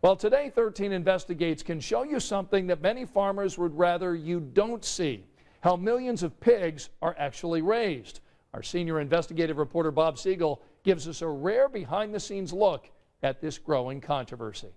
Well, today 13 Investigates can show you something that many farmers would rather you don't see: how millions of pigs are actually raised. Our senior investigative reporter Bob Siegel gives us a rare behind-the-scenes look at this growing controversy.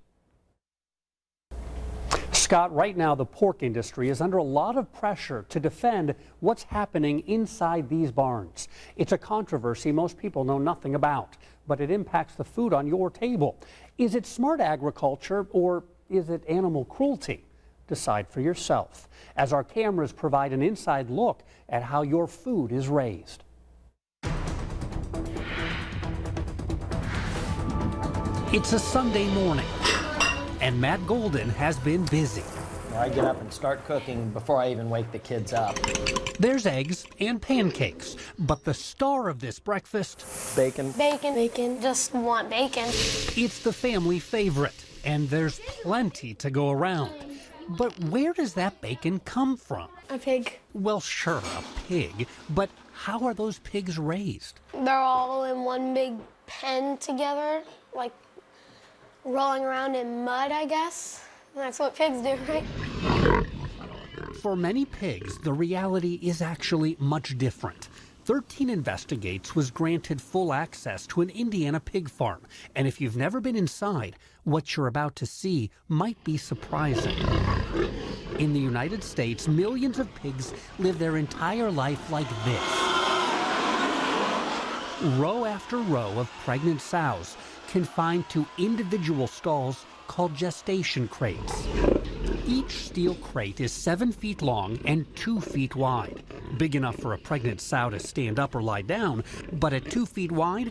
Scott, right now the pork industry is under a lot of pressure to defend what's happening inside these barns. It's a controversy most people know nothing about, but it impacts the food on your table. Is it smart agriculture or is it animal cruelty? Decide for yourself as our cameras provide an inside look at how your food is raised. It's a Sunday morning, and Matt Golden has been busy. I get up and start cooking before I even wake the kids up. There's eggs and pancakes, but the star of this breakfast... Bacon. Bacon, bacon, just want bacon. It's the family favorite, and there's plenty to go around. But where does that bacon come from? A pig. Well, sure, a pig, but how are those pigs raised? They're all in one big pen together, like rolling around in mud, I guess. That's what pigs do, right? For many pigs, the reality is actually much different. 13 Investigates was granted full access to an Indiana pig farm. And if you've never been inside, what you're about to see might be surprising. In the United States, millions of pigs live their entire life like this. Row after row of pregnant sows confined to individual stalls called gestation crates. Each steel crate is 7 feet long and 2 feet wide, big enough for a pregnant sow to stand up or lie down, but at 2 feet wide,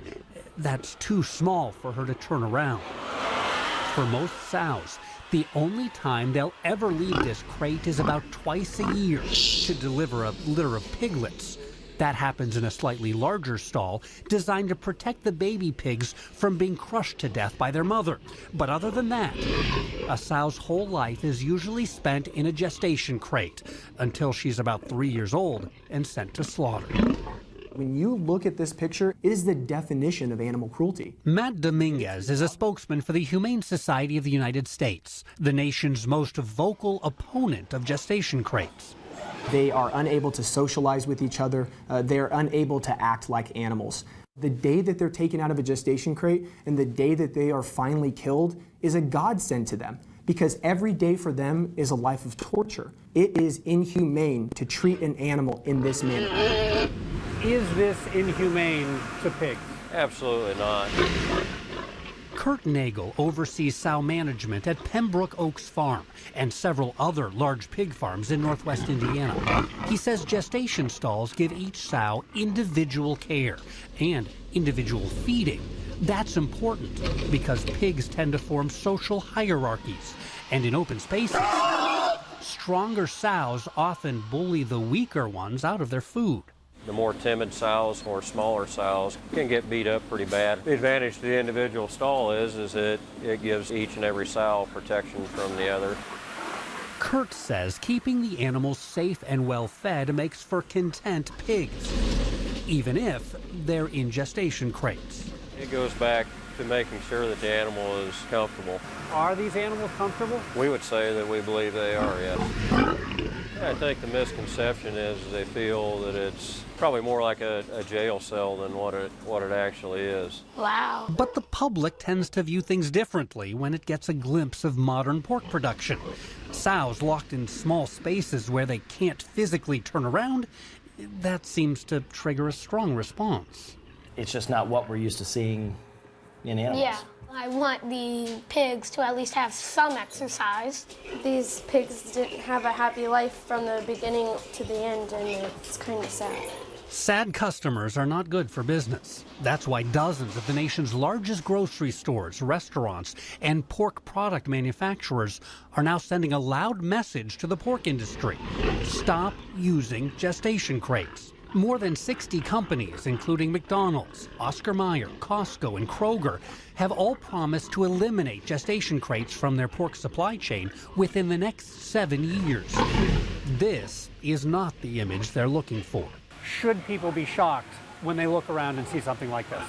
that's too small for her to turn around. For most sows, the only time they'll ever leave this crate is about twice a year to deliver a litter of piglets. That happens in a slightly larger stall designed to protect the baby pigs from being crushed to death by their mother. But other than that, a sow's whole life is usually spent in a gestation crate until she's about 3 years old and sent to slaughter. When you look at this picture, it is the definition of animal cruelty. Matt Dominguez is a spokesman for the Humane Society of the United States, the nation's most vocal opponent of gestation crates. They are unable to socialize with each other. They are unable to act like animals. The day that they're taken out of a gestation crate and the day that they are finally killed is a godsend to them, because every day for them is a life of torture. It is inhumane to treat an animal in this manner. Is this inhumane to pigs? Absolutely not. Kurt Nagel oversees sow management at Pembroke Oaks Farm and several other large pig farms in northwest Indiana. He says gestation stalls give each sow individual care and individual feeding. That's important because pigs tend to form social hierarchies, and in open spaces, stronger sows often bully the weaker ones out of their food. The more timid sows or smaller sows can get beat up pretty bad. The advantage to the individual stall is that it gives each and every sow protection from the other. Kurt says keeping the animals safe and well fed makes for content pigs, even if they're in gestation crates. It goes back to making sure that the animal is comfortable. Are these animals comfortable? We would say that we believe they are, yes. I think the misconception is they feel that it's probably more like a jail cell than what it actually is. Wow. But the public tends to view things differently when it gets a glimpse of modern pork production. Sows locked in small spaces where they can't physically turn around, that seems to trigger a strong response. It's just not what we're used to seeing in animals. Yeah, I want the pigs to at least have some exercise. These pigs didn't have a happy life from the beginning to the end, and it's kind of sad. Sad customers are not good for business. That's why dozens of the nation's largest grocery stores, restaurants, and pork product manufacturers are now sending a loud message to the pork industry. Stop using gestation crates. More than 60 companies, including McDonald's, Oscar Mayer, Costco, and Kroger, have all promised to eliminate gestation crates from their pork supply chain within the next 7 years. This is not the image they're looking for. Should people be shocked when they look around and see something like this?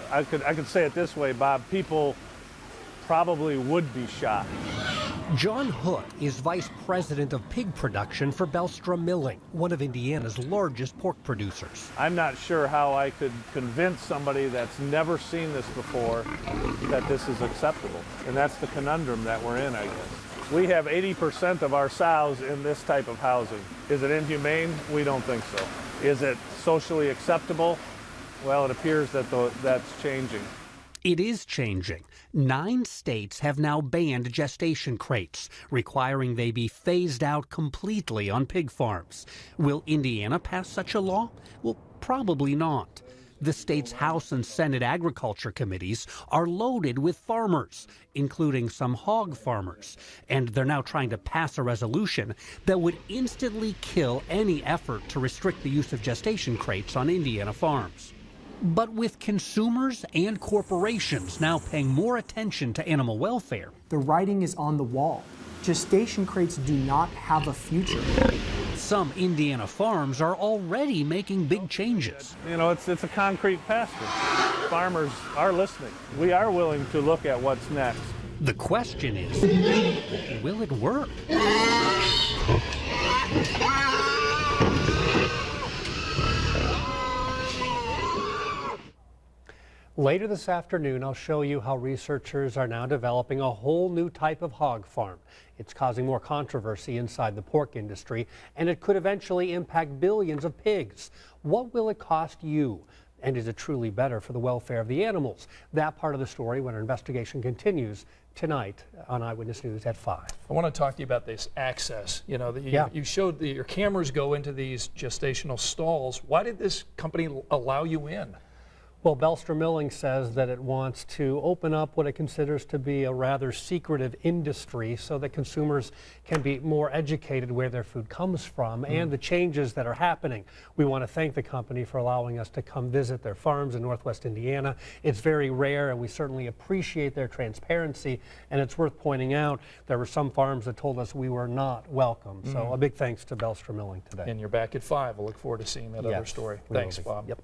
I could say it this way, Bob. People probably would be shot. John Hook is vice president of pig production for Belstra Milling, one of Indiana's largest pork producers. I'm not sure how I could convince somebody that's never seen this before that this is acceptable. And that's the conundrum that we're in, I guess. We have 80% of our sows in this type of housing. Is it inhumane? We don't think so. Is it socially acceptable? Well, it appears that that's changing. It is changing. 9 states have now banned gestation crates, requiring they be phased out completely on pig farms. Will Indiana pass such a law? Well, probably not. The state's House and Senate agriculture committees are loaded with farmers, including some hog farmers, and they're now trying to pass a resolution that would instantly kill any effort to restrict the use of gestation crates on Indiana farms. But with consumers and corporations now paying more attention to animal welfare, the writing is on the wall. Gestation crates do not have a future. some Indiana farms are already making big changes. You know, it's a concrete pasture. Farmers are listening. We are willing to look at what's next. The question is, will it work? Later this afternoon, I'll show you how researchers are now developing a whole new type of hog farm. It's causing more controversy inside the pork industry, and it could eventually impact billions of pigs. What will it cost you? And is it truly better for the welfare of the animals? That part of the story when our investigation continues tonight on Eyewitness News at 5. I want to talk to you about this access. You know, you showed your cameras go into these gestational stalls. Why did this company allow you in? Well, Belstra Milling says that it wants to open up what it considers to be a rather secretive industry so that consumers can be more educated where their food comes from and the changes that are happening. We want to thank the company for allowing us to come visit their farms in Northwest Indiana. It's very rare, and we certainly appreciate their transparency, and it's worth pointing out there were some farms that told us we were not welcome. So a big thanks to Belstra Milling today. And you're back at 5. We'll look forward to seeing that other story. Thanks, Bob. Yep.